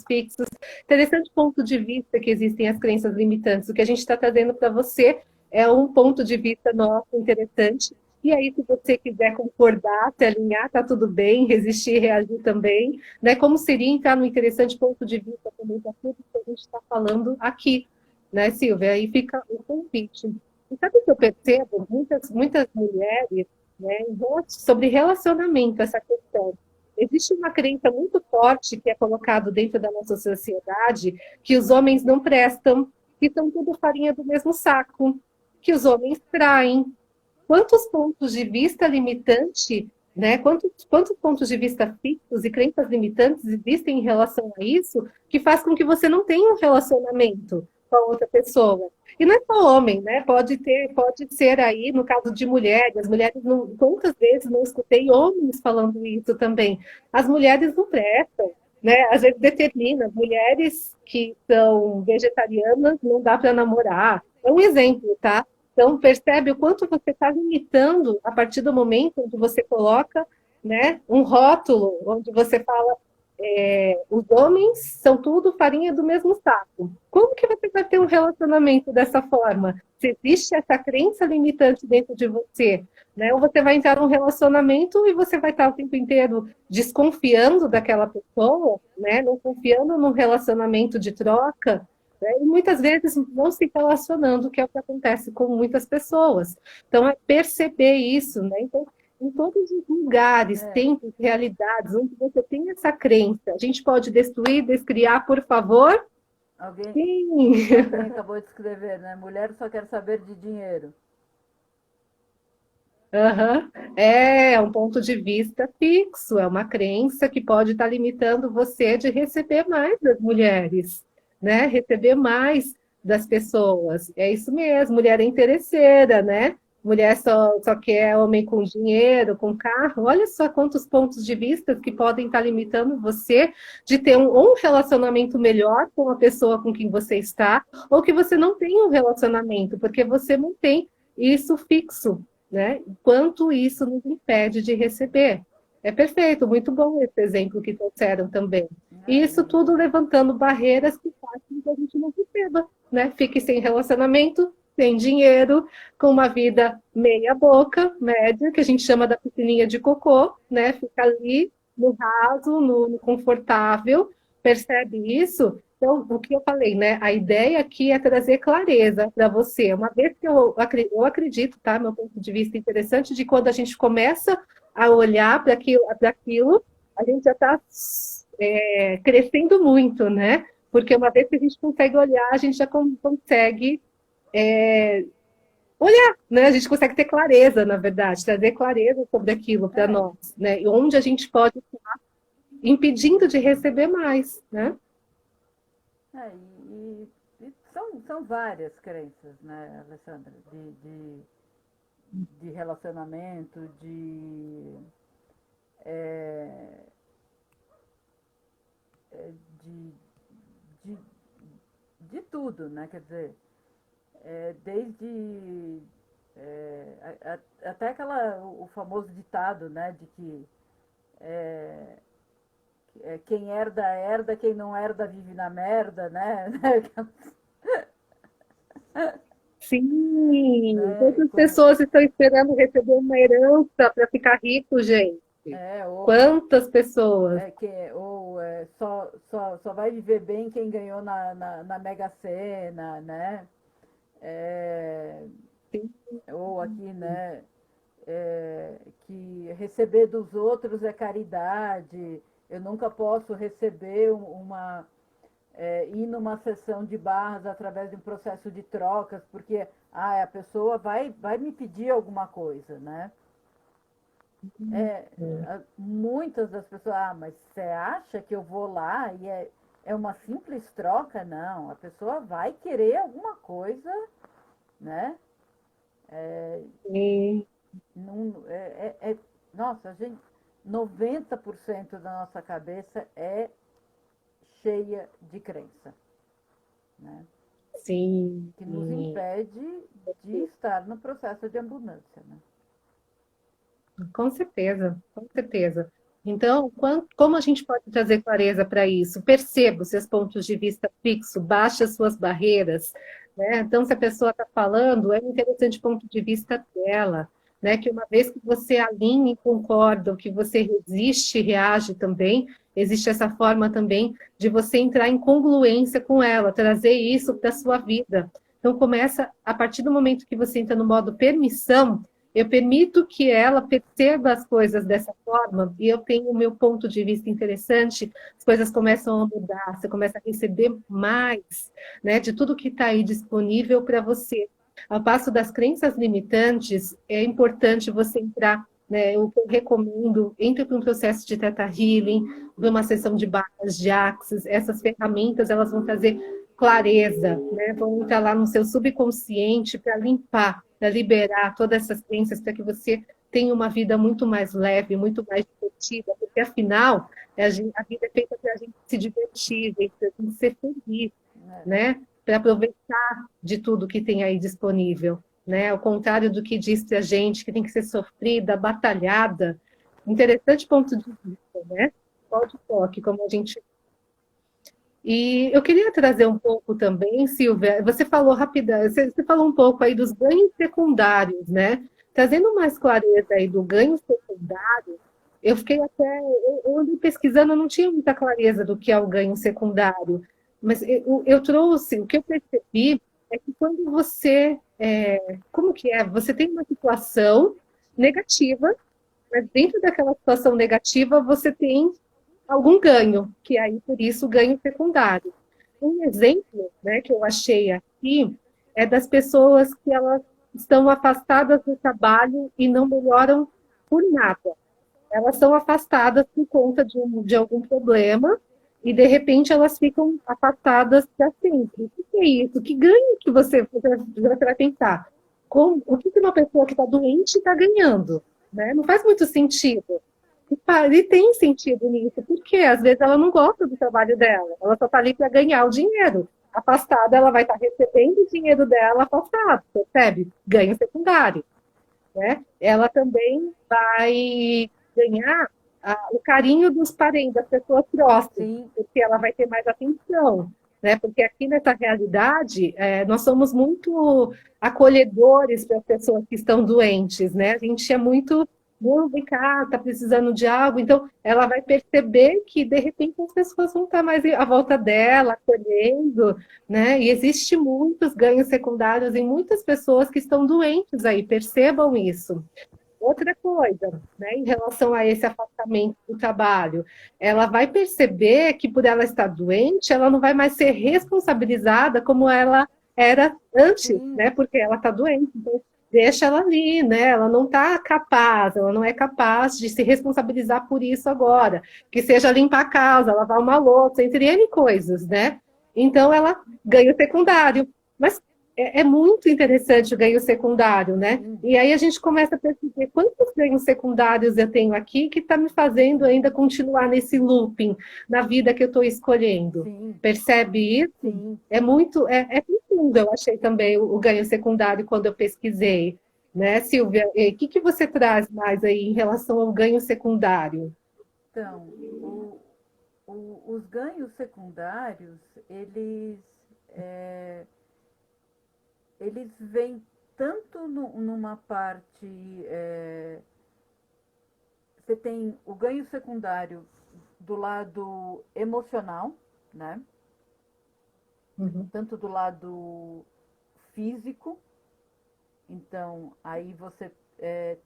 Fixos. Interessante ponto de vista que existem as crenças limitantes. O que a gente está trazendo para você é um ponto de vista nosso interessante. E aí, se você quiser concordar, se alinhar, tá tudo bem, resistir, reagir também. Né? Como seria entrar no interessante ponto de vista também para tudo que a gente está falando aqui, né, Silvia? Aí fica o convite. E sabe o que eu percebo? Muitas mulheres, né, sobre relacionamento, essa questão. Existe uma crença muito forte que é colocado dentro da nossa sociedade que os homens não prestam, que são tudo farinha do mesmo saco, que os homens traem. Quantos pontos de vista limitante, né? Quantos pontos de vista fixos e crenças limitantes existem em relação a isso que faz com que você não tenha um relacionamento com a outra pessoa? E não é só homem, né? Pode ser aí, no caso de mulheres, as mulheres não, quantas vezes não escutei homens falando isso também? As mulheres não prestam, né? Às vezes determina, mulheres que são vegetarianas não dá para namorar. É um exemplo, tá? Então, percebe o quanto você está limitando a partir do momento onde você coloca, né, um rótulo, onde você fala os homens são tudo farinha do mesmo saco. Como que você vai ter um relacionamento dessa forma? Se existe essa crença limitante dentro de você, né? Ou você vai entrar num relacionamento e você vai estar o tempo inteiro desconfiando daquela pessoa, né? Não confiando num relacionamento de troca, né? E muitas vezes não se relacionando, que é o que acontece com muitas pessoas. Então, é perceber isso, né? Então, em todos os lugares, É, tempos, realidades, onde você tem essa crença, a gente pode destruir, descriar, por favor? alguém, Sim. alguém acabou de escrever, né? Mulher só quer saber de dinheiro. Aham. É um ponto de vista fixo, é uma crença que pode estar limitando você de receber mais das mulheres, né? Receber mais das pessoas. É isso mesmo, mulher é interesseira, né? Mulher só quer homem com dinheiro, com carro. Olha só quantos pontos de vista que podem estar limitando você de ter ou um relacionamento melhor com a pessoa com quem você está, ou que você não tenha um relacionamento, porque você mantém isso fixo, né? Quanto isso nos impede de receber. É perfeito, muito bom esse exemplo que trouxeram também. E Né? isso tudo levantando barreiras que fazem com que a gente não receba, né? Fique sem relacionamento, sem dinheiro, com uma vida meia boca, média, que a gente chama da piscininha de cocô, né? Fica ali no raso, no confortável, percebe isso? Então, o que eu falei, né? A ideia aqui é trazer clareza para você. Uma vez que eu acredito, tá? Meu ponto de vista interessante de quando a gente começa a olhar para aquilo, a gente já está crescendo muito, né? Porque uma vez que a gente consegue olhar, a gente já consegue olhar, né? A gente consegue ter clareza, na verdade, trazer clareza sobre aquilo para É, nós, né? E onde a gente pode estar impedindo de receber mais, né? é, e são várias crenças, né, Alessandra? De relacionamento, é, de, de, de tudo, né? Quer dizer, desde até o famoso ditado, né, de que é, quem herda, herda, quem não herda vive na merda, né? Sim, né? quantas Como, pessoas estão esperando receber uma herança para ficar rico, gente? ou Quantas pessoas? só vai viver bem quem ganhou na Mega Sena, né? É, Sim, ou aqui, né? Que receber dos outros é caridade. Eu nunca posso receber ir numa sessão de barras através de um processo de trocas, porque a pessoa vai me pedir alguma coisa, né? Muitas das pessoas, mas você acha que eu vou lá e é uma simples troca? Não, a pessoa vai querer alguma coisa, né? sim, Não, nossa, a gente, 90% da nossa cabeça é cheia de crença, né? sim, Que nos sim. impede de estar no processo de abundância, né? Com certeza, com certeza. Então, como a gente pode trazer clareza para isso? Perceba os seus pontos de vista fixos, baixe as suas barreiras, né? Então, se a pessoa está falando, é um interessante ponto de vista dela, né? Que uma vez que você alinha e concorda, o que você resiste, reage também, existe essa forma também de você entrar em congruência com ela, trazer isso para a sua vida. Então, começa, a partir do momento que você entra no modo permissão, eu permito que ela perceba as coisas dessa forma e eu tenho o meu ponto de vista interessante, as coisas começam a mudar, você começa a receber mais, né, de tudo que está aí disponível para você. Ao passo das crenças limitantes, é importante você entrar, né, o que eu recomendo, entre para um processo de Theta Healing, ver uma sessão de barras de Axis, essas ferramentas, elas vão trazer clareza, né, vão entrar lá no seu subconsciente para limpar, para liberar todas essas crenças, para que você tenha uma vida muito mais leve, muito mais divertida, porque afinal a vida é feita para a gente se divertir, para a gente ser feliz, É, né? Para aproveitar de tudo que tem aí disponível, né? Ao contrário do que diz para a gente que tem que ser sofrida, batalhada. Interessante ponto de vista, né? Pode toque, como a gente. E eu queria trazer um pouco também, Silvia, você falou rapidamente, você falou um pouco aí dos ganhos secundários, né? Trazendo mais clareza aí do ganho secundário, eu fiquei até, eu andei pesquisando, eu não tinha muita clareza do que é o ganho secundário. Mas eu trouxe, o que eu percebi é que quando você, como que é? Você tem uma situação negativa, mas dentro daquela situação negativa você tem algum ganho, que aí por isso o ganho secundário. Um exemplo, né, que eu achei aqui é das pessoas que elas estão afastadas do trabalho e não melhoram por nada. Elas são afastadas por conta de algum problema e de repente elas ficam afastadas para sempre. O que é isso? Que ganho que você vai pensar? O que uma pessoa que está doente está ganhando? Né? Não faz muito sentido. E tem sentido nisso, porque às vezes ela não gosta do trabalho dela, ela só está ali para ganhar o dinheiro. Afastada, ela vai estar recebendo o dinheiro dela afastado, percebe? Ganho secundário, né? Ela também vai ganhar o carinho dos parentes, das pessoas próximas, Sim, porque ela vai ter mais atenção, né? Porque aqui nessa realidade, nós somos muito acolhedores para as pessoas que estão doentes, né? A gente é muito, não, vem cá, tá precisando de algo, então ela vai perceber que de repente as pessoas vão estar mais à volta dela, acolhendo, né? E existe muitos ganhos secundários em muitas pessoas que estão doentes aí, percebam isso. Outra coisa, né, em relação a esse afastamento do trabalho, ela vai perceber que por ela estar doente, ela não vai mais ser responsabilizada como ela era antes, sim, né? Porque ela está doente, então deixa ela ali, né? Ela não está capaz, ela não é capaz de se responsabilizar por isso agora, que seja limpar a casa, lavar uma louça, entre N coisas, né? Então ela ganha o secundário. Mas é muito interessante o ganho secundário, né? sim, E aí a gente começa a perceber quantos ganhos secundários eu tenho aqui que está me fazendo ainda continuar nesse looping na vida que eu estou escolhendo. sim, Percebe isso? sim. É profundo, eu achei também o ganho secundário quando eu pesquisei. Né, Silvia? O que você traz mais aí em relação ao ganho secundário? Então, os ganhos secundários, é, eles vêm tanto numa parte. Você tem o ganho secundário do lado emocional, né? Uhum, Tanto do lado físico, então aí você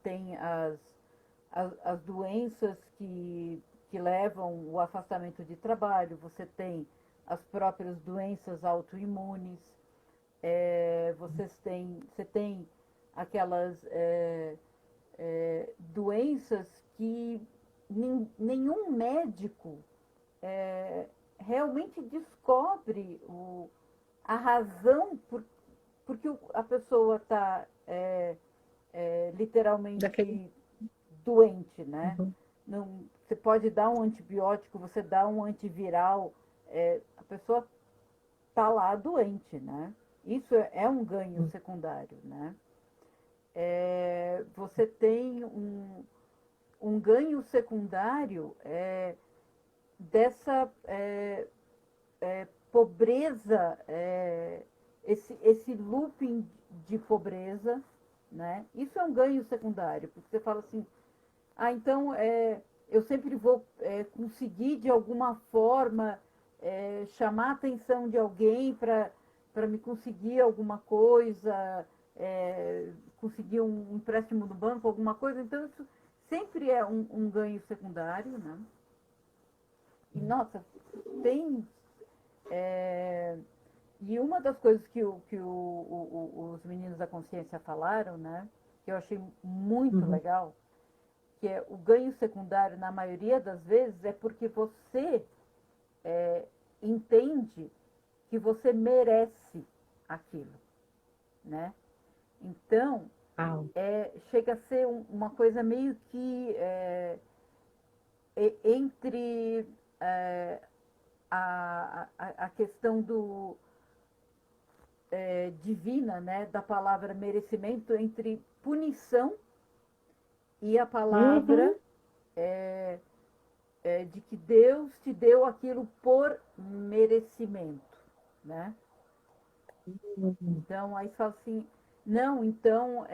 tem as doenças que levam o afastamento de trabalho, você tem as próprias doenças autoimunes, você tem aquelas doenças que nenhum médico realmente descobre a razão porque a pessoa está daquele. literalmente doente, né? Uhum, Não, você pode dar um antibiótico, você dá um antiviral, a pessoa está lá doente, né? Isso é um ganho secundário, né? Você tem um ganho secundário dessa pobreza, esse looping de pobreza, né? Isso é um ganho secundário, porque você fala assim, então eu sempre vou conseguir de alguma forma chamar a atenção de alguém para me conseguir alguma coisa, conseguir um empréstimo do banco, alguma coisa. Então isso sempre é um ganho secundário, né? E nossa, tem e uma das coisas que os meninos da consciência falaram, né, que eu achei muito uhum, legal, que é o ganho secundário, na maioria das vezes, é porque você entende que você merece aquilo, né? Então, ah, chega a ser uma coisa meio que entre a questão divina, né, da palavra merecimento, entre punição e a palavra uhum, de que Deus te deu aquilo por merecimento, né? uhum, Então, aí você fala assim, não, então,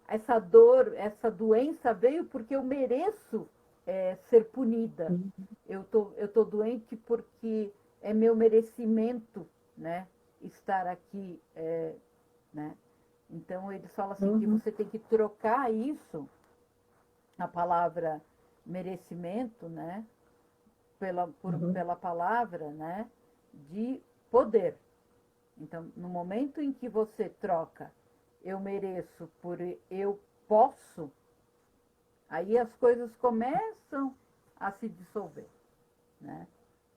essa dor, essa doença veio porque eu mereço ser punida. uhum, Eu tô doente porque é meu merecimento, né, estar aqui, né? Então eles falam assim que você tem que trocar isso, a palavra merecimento, né, pela palavra, né, de poder. Então, no momento em que você troca eu mereço por eu posso, aí as coisas começam a se dissolver, né?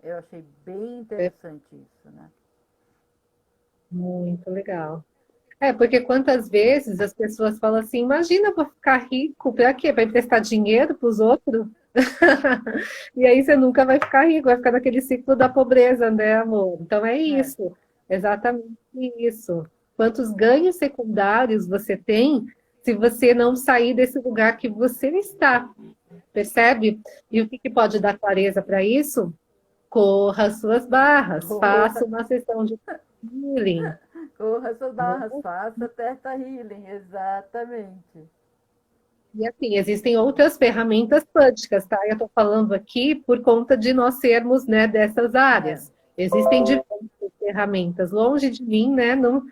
Eu achei bem interessante isso, né? Muito legal. Porque quantas vezes as pessoas falam assim, imagina, eu vou ficar rico, para quê? Para emprestar dinheiro para os outros? E aí você nunca vai ficar rico, vai ficar naquele ciclo da pobreza, né, amor? Então é É, isso, exatamente isso. Quantos ganhos secundários você tem se você não sair desse lugar que você está, percebe? E o que que pode dar clareza para isso? Corra as suas barras, faça corra, uma sessão de healing. corra suas barras, faça Theta Healing, exatamente. E assim, existem outras ferramentas quânticas, tá? Eu estou falando aqui por conta de nós sermos, né, dessas É, áreas. Existem diversas ferramentas. Longe de mim, né, não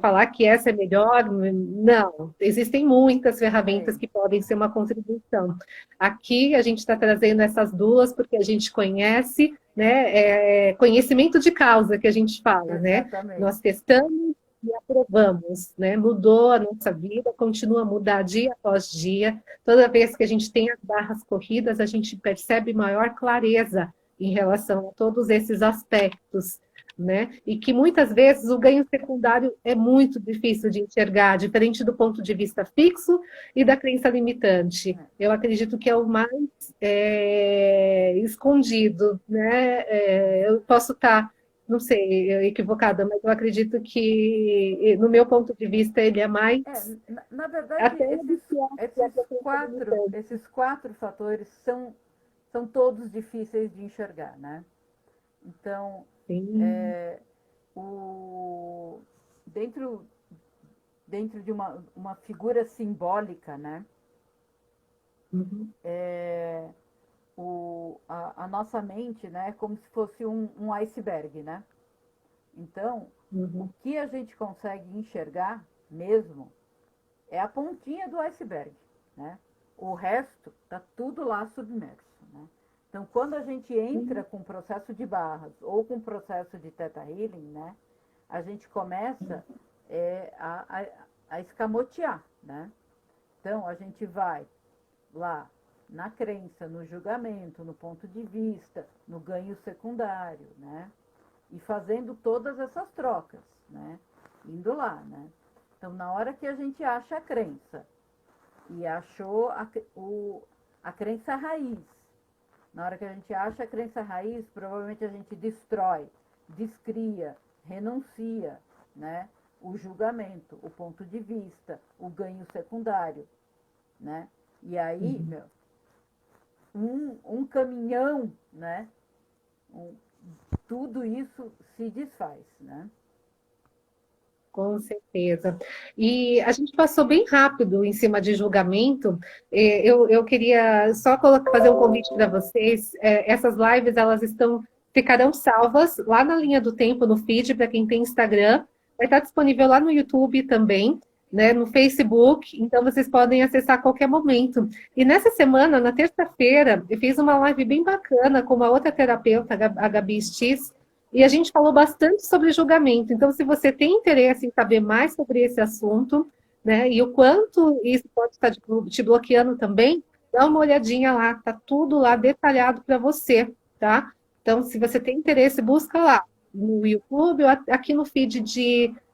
falar que essa é melhor, não. Existem muitas ferramentas sim, que podem ser uma contribuição. Aqui a gente está trazendo essas duas porque a gente conhece, né, conhecimento de causa que a gente fala, né? exatamente. Nós testamos e aprovamos, né? Mudou a nossa vida, continua a mudar dia após dia. Toda vez que a gente tem as barras corridas, a gente percebe maior clareza em relação a todos esses aspectos, né? E que muitas vezes o ganho secundário é muito difícil de enxergar, diferente do ponto de vista fixo e da crença limitante. Eu acredito que é o mais escondido, né? Eu posso estar não sei, equivocada, mas eu acredito que, no meu ponto de vista, ele é mais Na verdade, até do que a crença limitante. esses quatro fatores são todos difíceis de enxergar, né? Então, Sim. o, dentro, dentro de uma figura simbólica, né? Uhum. A nossa mente, né, é como se fosse um iceberg, né? Então, o Uhum. que a gente consegue enxergar mesmo é a pontinha do iceberg, né? O resto está tudo lá submerso, né? Então, quando a gente entra com o processo de barras ou com o processo de Theta Healing, né? A gente começa a escamotear, né? Então, a gente vai lá na crença, no julgamento, no ponto de vista, no ganho secundário, né? E fazendo todas essas trocas, né? Indo lá, né? Então, na hora que a gente acha a crença e achou a crença raiz, na hora que a gente acha a crença raiz, provavelmente a gente destrói, descria, renuncia, né? O julgamento, o ponto de vista, o ganho secundário, né? E aí, Uhum. meu, um caminhão, né? Tudo isso se desfaz, né? Com certeza. E a gente passou bem rápido em cima de julgamento. Eu queria só fazer um convite para vocês. Essas lives elas ficarão salvas lá na linha do tempo, no feed, para quem tem Instagram. Vai estar disponível lá no YouTube também, né, no Facebook. Então vocês podem acessar a qualquer momento. E nessa semana, na terça-feira, eu fiz uma live bem bacana com uma outra terapeuta, a Gabi Stiz, e a gente falou bastante sobre julgamento. Então, se você tem interesse em saber mais sobre esse assunto, né, e o quanto isso pode estar te bloqueando também, dá uma olhadinha lá, tá tudo lá detalhado para você, tá? Então, se você tem interesse, busca lá no YouTube ou aqui no feed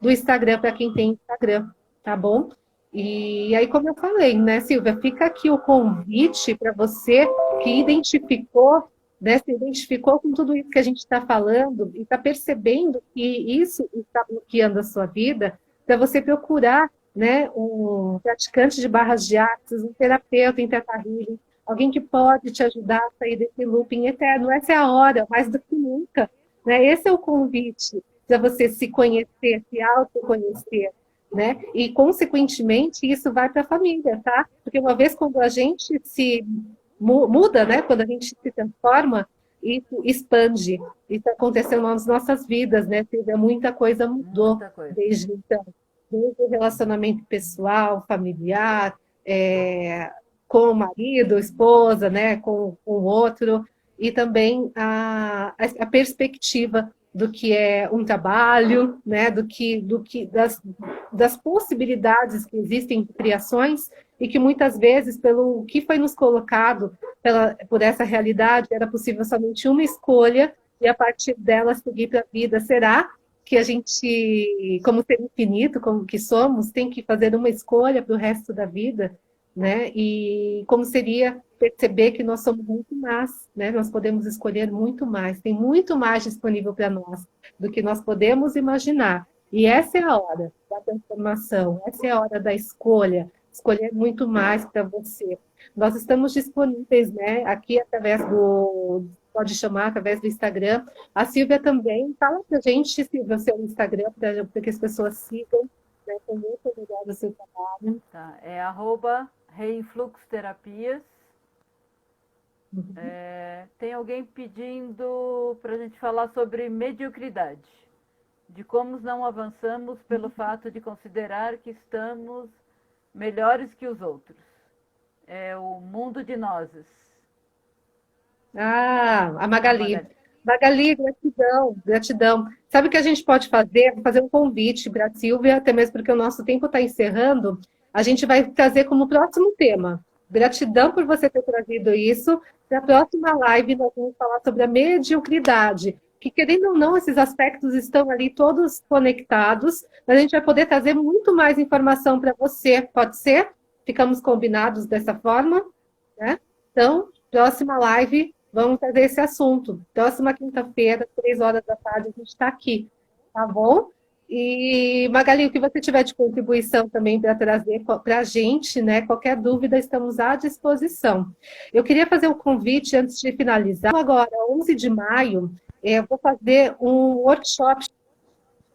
do Instagram, para quem tem Instagram, tá bom? E aí, como eu falei, né, Silvia, fica aqui o convite para você que identificou, né, se identificou com tudo isso que a gente está falando e está percebendo que isso está bloqueando a sua vida, para você procurar, né, um praticante de barras de axis, um terapeuta em Theta Healing, alguém que pode te ajudar a sair desse looping eterno. Essa é a hora, mais do que nunca. Né? Esse é o convite para você se conhecer, se autoconhecer. Né? E, consequentemente, isso vai para a família, tá? Porque uma vez quando a gente se muda, né? Quando a gente se transforma, isso expande. Isso aconteceu nas nossas vidas, né, Silvia? Muita coisa mudou Muita coisa. desde então. Desde o relacionamento pessoal, familiar, com o marido, esposa, né, com o outro, e também a perspectiva do que é um trabalho, né, das possibilidades que existem em criações e que muitas vezes, pelo que foi nos colocado por essa realidade, era possível somente uma escolha e a partir dela seguir para a vida. Será que a gente, como ser infinito, como que somos, tem que fazer uma escolha para o resto da vida? Né? E como seria perceber que nós somos muito mais, né? Nós podemos escolher muito mais, tem muito mais disponível para nós do que nós podemos imaginar. E essa é a hora da transformação, essa é a hora da escolha, escolher muito mais para você. Nós estamos disponíveis, né? Aqui através pode chamar através do Instagram. A Silvia também, fala para a gente, Silvia, o seu Instagram, para que as pessoas sigam, né? Foi muito legal o seu trabalho. Tá, é @reinfluxterapias. Tem alguém pedindo para a gente falar sobre mediocridade, de como não avançamos pelo fato de considerar que estamos melhores que os outros. É o mundo de nozes. A Magali. Magali, gratidão, gratidão. Sabe o que a gente pode fazer? Fazer um convite para a Silvia, até mesmo porque o nosso tempo está encerrando. A gente vai trazer como próximo tema. Gratidão por você ter trazido isso. Na próxima live, nós vamos falar sobre a mediocridade. Que, querendo ou não, esses aspectos estão ali todos conectados. Mas a gente vai poder trazer muito mais informação para você. Pode ser? Ficamos combinados dessa forma? Né? Então, próxima live, vamos trazer esse assunto. Próxima quinta-feira, 3 horas da tarde, a gente está aqui. Tá bom? E, Magali, o que você tiver de contribuição também para trazer para a gente, né? Qualquer dúvida, estamos à disposição. Eu queria fazer um convite antes de finalizar. Agora, 11 de maio, eu vou fazer um workshop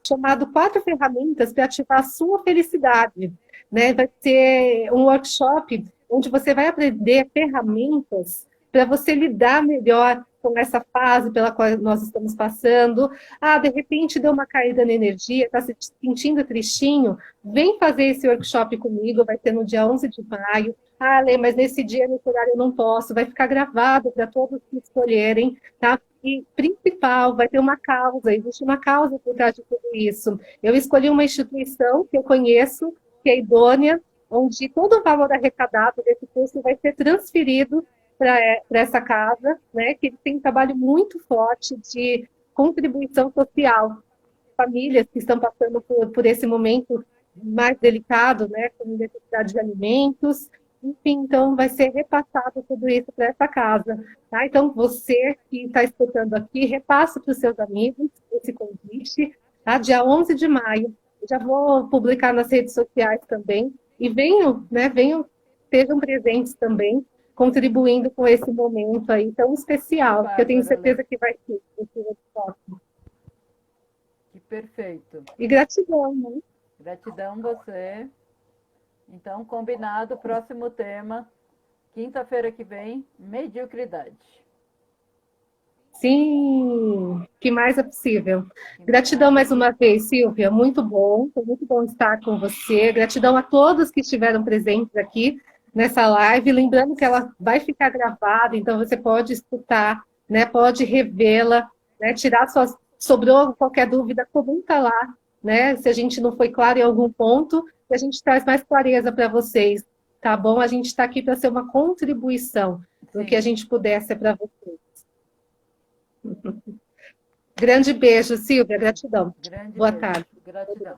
chamado 4 ferramentas para ativar a sua felicidade. Né? Vai ser um workshop onde você vai aprender ferramentas para você lidar melhor com essa fase pela qual nós estamos passando. De repente deu uma caída na energia, está se sentindo tristinho? Vem fazer esse workshop comigo, vai ter no dia 11 de maio. Lê, mas nesse dia, nesse horário, eu não posso. Vai ficar gravado para todos que escolherem, tá? E, principal, vai ter uma causa, existe uma causa por trás de tudo isso. Eu escolhi uma instituição que eu conheço, que é idônea, onde todo o valor arrecadado desse curso vai ser transferido para essa casa, né, que tem um trabalho muito forte de contribuição social. Famílias que estão passando por esse momento mais delicado, né, com necessidade de alimentos, enfim, então vai ser repassado tudo isso para essa casa. Tá? Então, você que está escutando aqui, repassa para os seus amigos esse convite, tá? Dia 11 de maio. Eu já vou publicar nas redes sociais também. E venham, né? Venham, sejam presentes também, contribuindo com esse momento aí tão especial, que eu tenho certeza que vai ser esse workshop. Que perfeito. E gratidão, né? Gratidão você. Então, combinado, próximo tema, quinta-feira que vem, mediocridade. Sim, que mais é possível. Gratidão mais uma vez, Silvia, muito bom, foi muito bom estar com você. Gratidão a todos que estiveram presentes aqui nessa live, lembrando que ela vai ficar gravada, então você pode escutar, né, pode revê-la, né, tirar suas... Sobrou qualquer dúvida, comenta lá, né, se a gente não foi claro em algum ponto, e a gente traz mais clareza para vocês, tá bom? A gente está aqui para ser uma contribuição do que a gente puder ser para vocês. Grande beijo, Silvia, gratidão. Grande Boa beijo. tarde. Gratidão.